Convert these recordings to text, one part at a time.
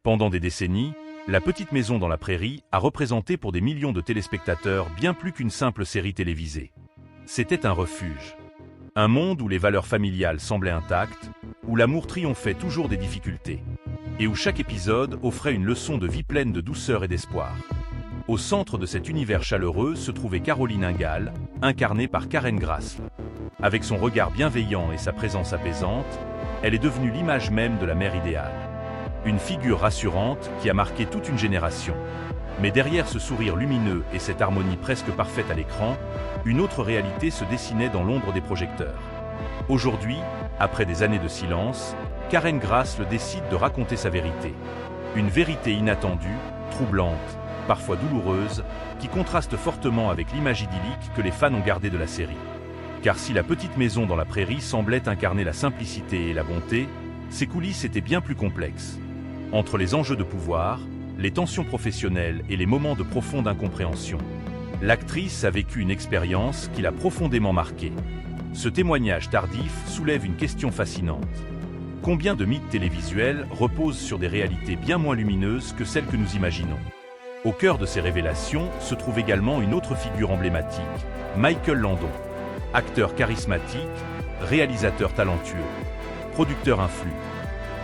Pendant des décennies, La Petite Maison dans la Prairie a représenté pour des millions de téléspectateurs bien plus qu'une simple série télévisée. C'était un refuge. Un monde où les valeurs familiales semblaient intactes, où l'amour triomphait toujours des difficultés, et où chaque épisode offrait une leçon de vie pleine de douceur et d'espoir. Au centre de cet univers chaleureux se trouvait Caroline Ingalls, incarnée par Karen Grassl. Avec son regard bienveillant et sa présence apaisante, elle est devenue l'image même de la mère idéale. Une figure rassurante qui a marqué toute une génération. Mais derrière ce sourire lumineux et cette harmonie presque parfaite à l'écran, une autre réalité se dessinait dans l'ombre des projecteurs. Aujourd'hui, après des années de silence, Karen Grassl décide de raconter sa vérité. Une vérité inattendue, troublante, parfois douloureuse, qui contraste fortement avec l'image idyllique que les fans ont gardée de la série. Car si La Petite Maison dans la Prairie semblait incarner la simplicité et la bonté, ses coulisses étaient bien plus complexes. Entre les enjeux de pouvoir, les tensions professionnelles et les moments de profonde incompréhension, l'actrice a vécu une expérience qui l'a profondément marquée. Ce témoignage tardif soulève une question fascinante. Combien de mythes télévisuels reposent sur des réalités bien moins lumineuses que celles que nous imaginons? Au cœur de ces révélations se trouve également une autre figure emblématique, Michael Landon. Acteur charismatique, réalisateur talentueux, producteur influent.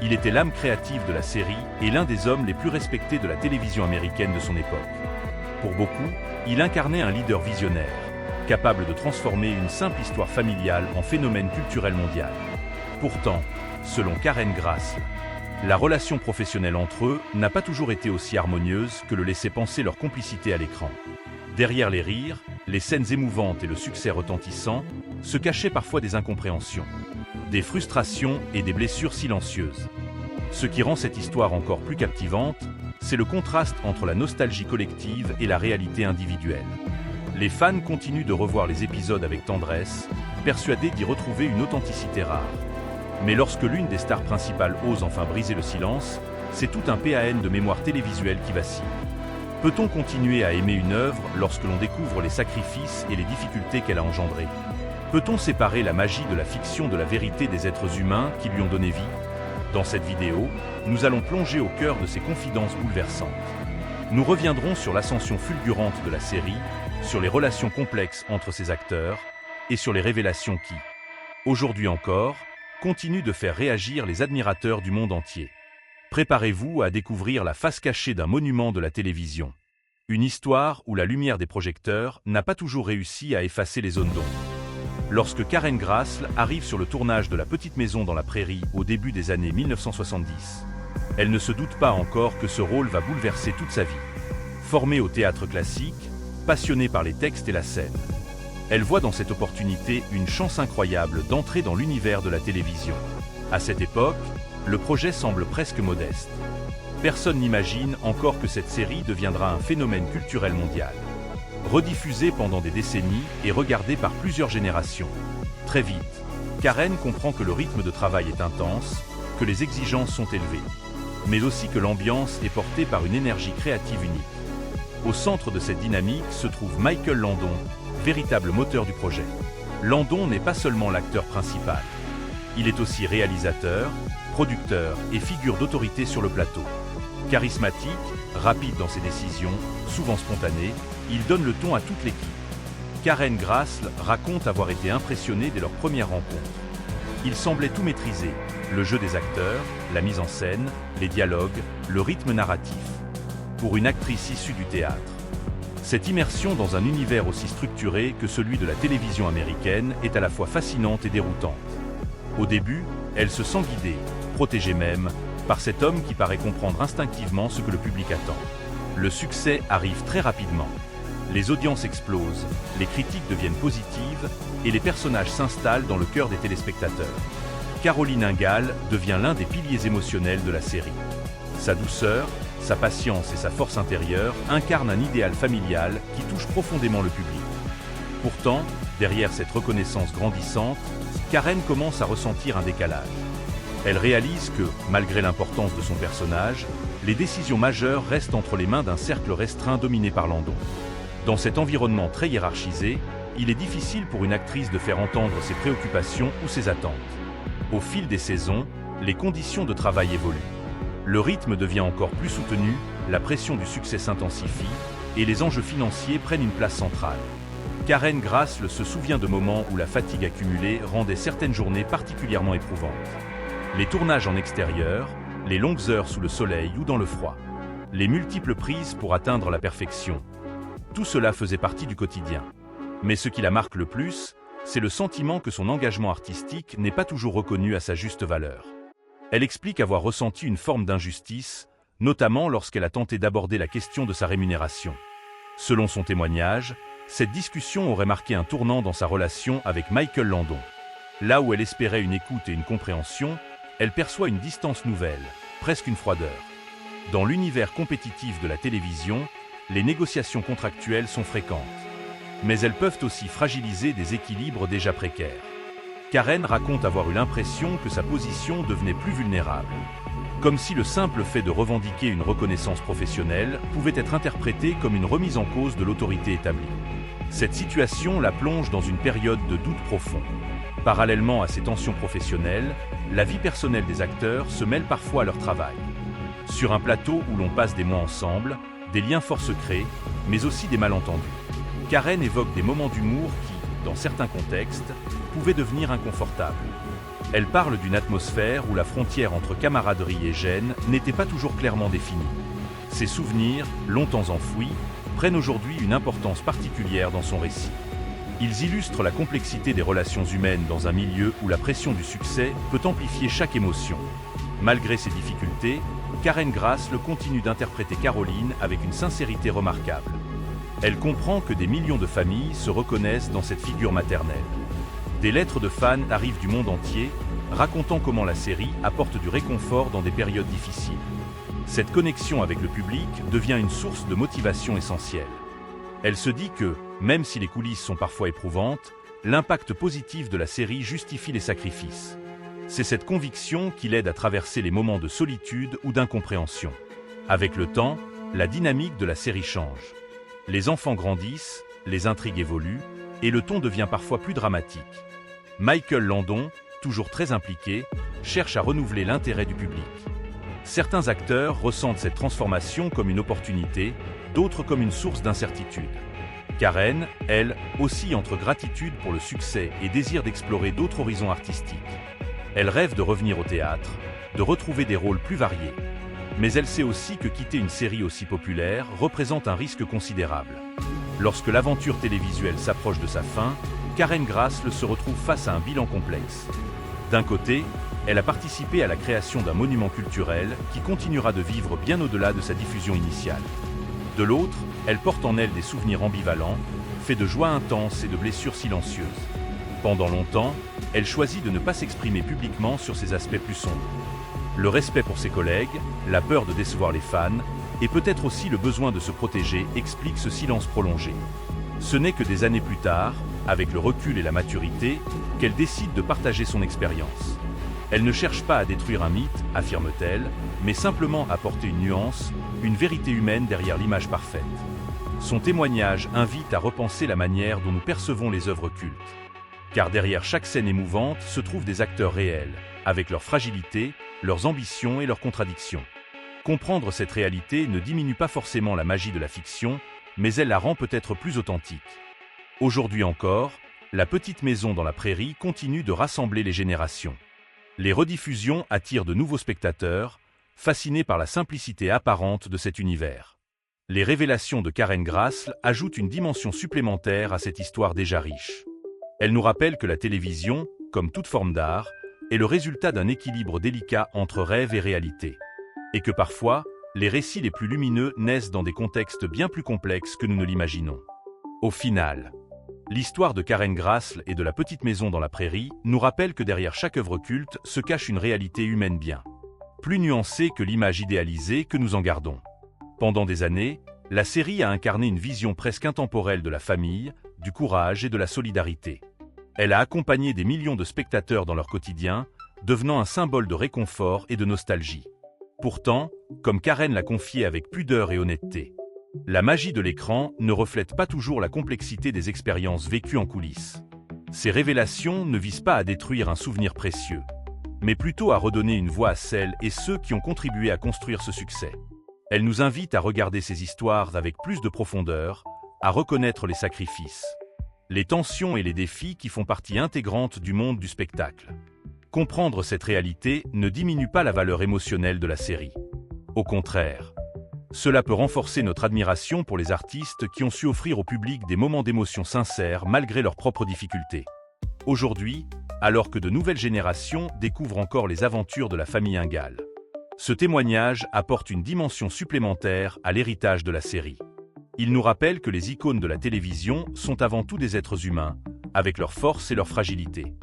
Il était l'âme créative de la série et l'un des hommes les plus respectés de la télévision américaine de son époque. Pour beaucoup, il incarnait un leader visionnaire, capable de transformer une simple histoire familiale en phénomène culturel mondial. Pourtant, selon Karen Grassl, la relation professionnelle entre eux n'a pas toujours été aussi harmonieuse que le laissait penser leur complicité à l'écran. Derrière les rires, les scènes émouvantes et le succès retentissant, se cachaient parfois des incompréhensions, des frustrations et des blessures silencieuses. Ce qui rend cette histoire encore plus captivante, c'est le contraste entre la nostalgie collective et la réalité individuelle. Les fans continuent de revoir les épisodes avec tendresse, persuadés d'y retrouver une authenticité rare. Mais lorsque l'une des stars principales ose enfin briser le silence, c'est tout un PAN de mémoire télévisuelle qui vacille. Peut-on continuer à aimer une œuvre lorsque l'on découvre les sacrifices et les difficultés qu'elle a engendrés? Peut-on séparer la magie de la fiction de la vérité des êtres humains qui lui ont donné vie? Dans cette vidéo, nous allons plonger au cœur de ces confidences bouleversantes. Nous reviendrons sur l'ascension fulgurante de la série, sur les relations complexes entre ses acteurs, et sur les révélations qui, aujourd'hui encore, continuent de faire réagir les admirateurs du monde entier. Préparez-vous à découvrir la face cachée d'un monument de la télévision. Une histoire où la lumière des projecteurs n'a pas toujours réussi à effacer les zones d'ombre. Lorsque Karen Grassl arrive sur le tournage de La Petite Maison dans la Prairie au début des années 1970, elle ne se doute pas encore que ce rôle va bouleverser toute sa vie. Formée au théâtre classique, passionnée par les textes et la scène, elle voit dans cette opportunité une chance incroyable d'entrer dans l'univers de la télévision. À cette époque, le projet semble presque modeste. Personne n'imagine encore que cette série deviendra un phénomène culturel mondial. Rediffusée pendant des décennies et regardée par plusieurs générations. Très vite, Karen comprend que le rythme de travail est intense, que les exigences sont élevées, mais aussi que l'ambiance est portée par une énergie créative unique. Au centre de cette dynamique se trouve Michael Landon, véritable moteur du projet. Landon n'est pas seulement l'acteur principal. Il est aussi réalisateur, producteur et figure d'autorité sur le plateau. Charismatique, rapide dans ses décisions, souvent spontané, il donne le ton à toute l'équipe. Karen Grassl raconte avoir été impressionnée dès leur première rencontre. Il semblait tout maîtriser, le jeu des acteurs, la mise en scène, les dialogues, le rythme narratif. Pour une actrice issue du théâtre, cette immersion dans un univers aussi structuré que celui de la télévision américaine est à la fois fascinante et déroutante. Au début, elle se sent guidée, protégée même, par cet homme qui paraît comprendre instinctivement ce que le public attend. Le succès arrive très rapidement. Les audiences explosent, les critiques deviennent positives et les personnages s'installent dans le cœur des téléspectateurs. Caroline Ingalls devient l'un des piliers émotionnels de la série. Sa douceur, sa patience et sa force intérieure incarnent un idéal familial qui touche profondément le public. Pourtant, derrière cette reconnaissance grandissante, Karen commence à ressentir un décalage. Elle réalise que, malgré l'importance de son personnage, les décisions majeures restent entre les mains d'un cercle restreint dominé par Landon. Dans cet environnement très hiérarchisé, il est difficile pour une actrice de faire entendre ses préoccupations ou ses attentes. Au fil des saisons, les conditions de travail évoluent. Le rythme devient encore plus soutenu, la pression du succès s'intensifie, et les enjeux financiers prennent une place centrale. Karen Grassle se souvient de moments où la fatigue accumulée rendait certaines journées particulièrement éprouvantes. Les tournages en extérieur, les longues heures sous le soleil ou dans le froid, les multiples prises pour atteindre la perfection. Tout cela faisait partie du quotidien. Mais ce qui la marque le plus, c'est le sentiment que son engagement artistique n'est pas toujours reconnu à sa juste valeur. Elle explique avoir ressenti une forme d'injustice, notamment lorsqu'elle a tenté d'aborder la question de sa rémunération. Selon son témoignage, cette discussion aurait marqué un tournant dans sa relation avec Michael Landon. Là où elle espérait une écoute et une compréhension, elle perçoit une distance nouvelle, presque une froideur. Dans l'univers compétitif de la télévision, les négociations contractuelles sont fréquentes. Mais elles peuvent aussi fragiliser des équilibres déjà précaires. Karen raconte avoir eu l'impression que sa position devenait plus vulnérable. Comme si le simple fait de revendiquer une reconnaissance professionnelle pouvait être interprété comme une remise en cause de l'autorité établie. Cette situation la plonge dans une période de doute profond. Parallèlement à ces tensions professionnelles, la vie personnelle des acteurs se mêle parfois à leur travail. Sur un plateau où l'on passe des mois ensemble, des liens forts se créent, mais aussi des malentendus. Karen évoque des moments d'humour qui, dans certains contextes, pouvaient devenir inconfortables. Elle parle d'une atmosphère où la frontière entre camaraderie et gêne n'était pas toujours clairement définie. Ces souvenirs, longtemps enfouis, prennent aujourd'hui une importance particulière dans son récit. Ils illustrent la complexité des relations humaines dans un milieu où la pression du succès peut amplifier chaque émotion. Malgré ces difficultés, Karen Grassle continue d'interpréter Caroline avec une sincérité remarquable. Elle comprend que des millions de familles se reconnaissent dans cette figure maternelle. Des lettres de fans arrivent du monde entier, racontant comment la série apporte du réconfort dans des périodes difficiles. Cette connexion avec le public devient une source de motivation essentielle. Elle se dit que, même si les coulisses sont parfois éprouvantes, l'impact positif de la série justifie les sacrifices. C'est cette conviction qui l'aide à traverser les moments de solitude ou d'incompréhension. Avec le temps, la dynamique de la série change. Les enfants grandissent, les intrigues évoluent, et le ton devient parfois plus dramatique. Michael Landon, toujours très impliqué, cherche à renouveler l'intérêt du public. Certains acteurs ressentent cette transformation comme une opportunité, d'autres comme une source d'incertitude. Karen, elle, oscille entre gratitude pour le succès et désir d'explorer d'autres horizons artistiques. Elle rêve de revenir au théâtre, de retrouver des rôles plus variés. Mais elle sait aussi que quitter une série aussi populaire représente un risque considérable. Lorsque l'aventure télévisuelle s'approche de sa fin, Karen Grassle se retrouve face à un bilan complexe. D'un côté, elle a participé à la création d'un monument culturel qui continuera de vivre bien au-delà de sa diffusion initiale. De l'autre, elle porte en elle des souvenirs ambivalents, faits de joie intense et de blessures silencieuses. Pendant longtemps, elle choisit de ne pas s'exprimer publiquement sur ses aspects plus sombres. Le respect pour ses collègues, la peur de décevoir les fans, et peut-être aussi le besoin de se protéger expliquent ce silence prolongé. Ce n'est que des années plus tard, avec le recul et la maturité, qu'elle décide de partager son expérience. Elle ne cherche pas à détruire un mythe, affirme-t-elle, mais simplement à apporter une nuance, une vérité humaine derrière l'image parfaite. Son témoignage invite à repenser la manière dont nous percevons les œuvres cultes. Car derrière chaque scène émouvante se trouvent des acteurs réels, avec leurs fragilités, leurs ambitions et leurs contradictions. Comprendre cette réalité ne diminue pas forcément la magie de la fiction, mais elle la rend peut-être plus authentique. Aujourd'hui encore, La Petite Maison dans la Prairie continue de rassembler les générations. Les rediffusions attirent de nouveaux spectateurs, fascinés par la simplicité apparente de cet univers. Les révélations de Karen Grassle ajoutent une dimension supplémentaire à cette histoire déjà riche. Elle nous rappelle que la télévision, comme toute forme d'art, est le résultat d'un équilibre délicat entre rêve et réalité. Et que parfois, les récits les plus lumineux naissent dans des contextes bien plus complexes que nous ne l'imaginons. Au final, l'histoire de Karen Grassle et de La Petite Maison dans la Prairie nous rappelle que derrière chaque œuvre culte se cache une réalité humaine bien plus nuancée que l'image idéalisée que nous en gardons. Pendant des années, la série a incarné une vision presque intemporelle de la famille, du courage et de la solidarité. Elle a accompagné des millions de spectateurs dans leur quotidien, devenant un symbole de réconfort et de nostalgie. Pourtant, comme Karen l'a confié avec pudeur et honnêteté, la magie de l'écran ne reflète pas toujours la complexité des expériences vécues en coulisses. Ces révélations ne visent pas à détruire un souvenir précieux. mais plutôt à redonner une voix à celles et ceux qui ont contribué à construire ce succès. Elle nous invite à regarder ces histoires avec plus de profondeur, à reconnaître les sacrifices, les tensions et les défis qui font partie intégrante du monde du spectacle. Comprendre cette réalité ne diminue pas la valeur émotionnelle de la série. Au contraire, cela peut renforcer notre admiration pour les artistes qui ont su offrir au public des moments d'émotion sincères malgré leurs propres difficultés. Aujourd'hui, alors que de nouvelles générations découvrent encore les aventures de la famille Ingalls, ce témoignage apporte une dimension supplémentaire à l'héritage de la série. Il nous rappelle que les icônes de la télévision sont avant tout des êtres humains, avec leurs forces et leurs fragilités.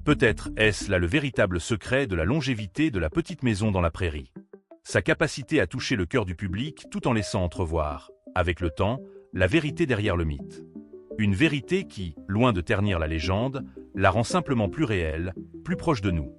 Peut-être est-ce là le véritable secret de la longévité de La Petite Maison dans la Prairie. Sa capacité à toucher le cœur du public tout en laissant entrevoir, avec le temps, la vérité derrière le mythe. Une vérité qui, loin de ternir la légende, la rend simplement plus réelle, plus proche de nous.